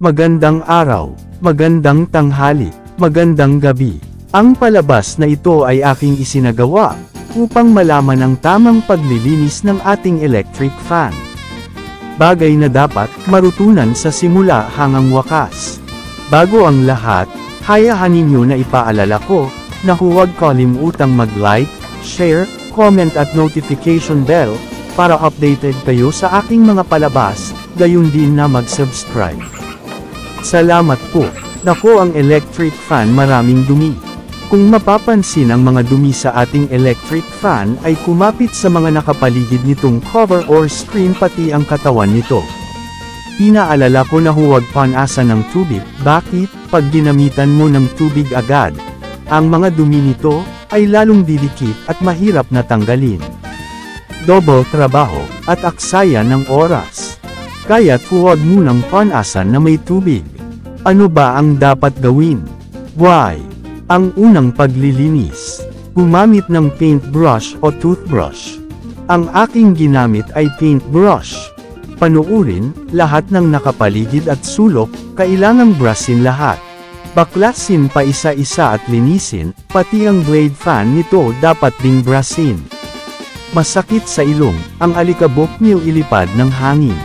Magandang araw, magandang tanghali, magandang gabi. Ang palabas na ito ay aking isinagawa upang malaman ang tamang paglilinis ng ating electric fan. Bagay na dapat marutunan sa simula hanggang wakas. Bago ang lahat, hayaan ninyo na ipaalala ko na huwag kalimutang mag-like, share, comment at notification bell para updated kayo sa aking mga palabas, gayon din na mag-subscribe. Salamat po. Nako, ang electric fan maraming dumi. Kung mapapansin ang mga dumi sa ating electric fan ay kumapit sa mga nakapaligid nitong cover or screen pati ang katawan nito. Pinaalala ko na huwag panasan ng tubig. Bakit? Pag ginamitan mo ng tubig agad, ang mga dumi nito ay lalong didikit at mahirap na tanggalin. Double trabaho at aksaya ng oras. Kaya't huwag munang panasan na may tubig. Ano ba ang dapat gawin? Why? Ang unang paglilinis. Gumamit ng paintbrush o toothbrush. Ang aking ginamit ay paintbrush. Panuurin, lahat ng nakapaligid at sulok, kailangang brushin lahat. Baklasin pa isa-isa at linisin, pati ang blade fan nito dapat ding brushin. Masakit sa ilong, ang alikabok niyo ilipad ng hangin.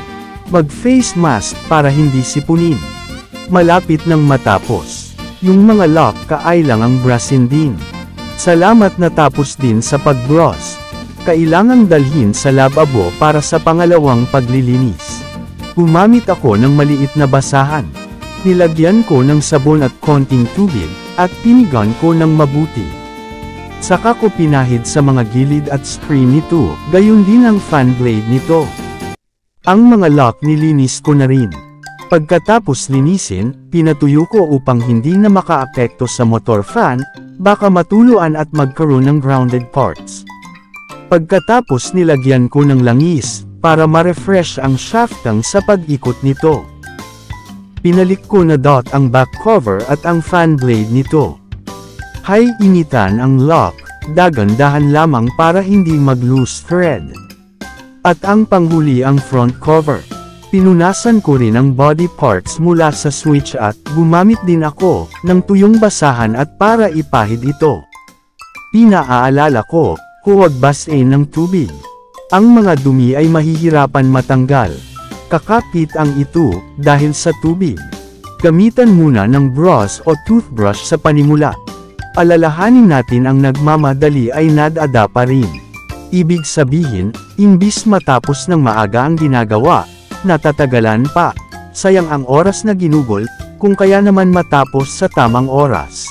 Mag-face mask para hindi sipunin. Malapit nang matapos. Yung mga lock kaailang ang brushin din. Salamat na tapos din sa pag-brush. Kailangang dalhin sa lababo para sa pangalawang paglilinis. Gumamit ako ng maliit na basahan. Nilagyan ko ng sabon at konting tubig, at pinigan ko ng mabuti. Saka ko pinahid sa mga gilid at screen nito, gayon din ang fan blade nito. Ang mga lock nilinis ko na rin. Pagkatapos linisin, pinatuyo ko upang hindi na makaapekto sa motor fan, baka matuluan at magkaroon ng grounded parts. Pagkatapos nilagyan ko ng langis, para ma-refresh ang shaftang sa pag-ikot nito. Pinalik ko na dot ang back cover at ang fan blade nito. High initan ang lock, dagan-dahan lamang para hindi mag-loose thread. At ang panghuli ang front cover. Pinunasan ko rin ang body parts mula sa switch at gumamit din ako ng tuyong basahan at para ipahid ito. Pinaalala ko, huwag basain ng tubig. Ang mga dumi ay mahihirapan matanggal. Kakapit ang ito dahil sa tubig. Gamitan muna ng brush o toothbrush sa panimula. Alalahanin natin ang nagmamadali ay nadada pa rin. Ibig sabihin, imbis matapos ng maaga ang ginagawa, natatagalan pa. Sayang ang oras na ginugol, kung kaya naman matapos sa tamang oras.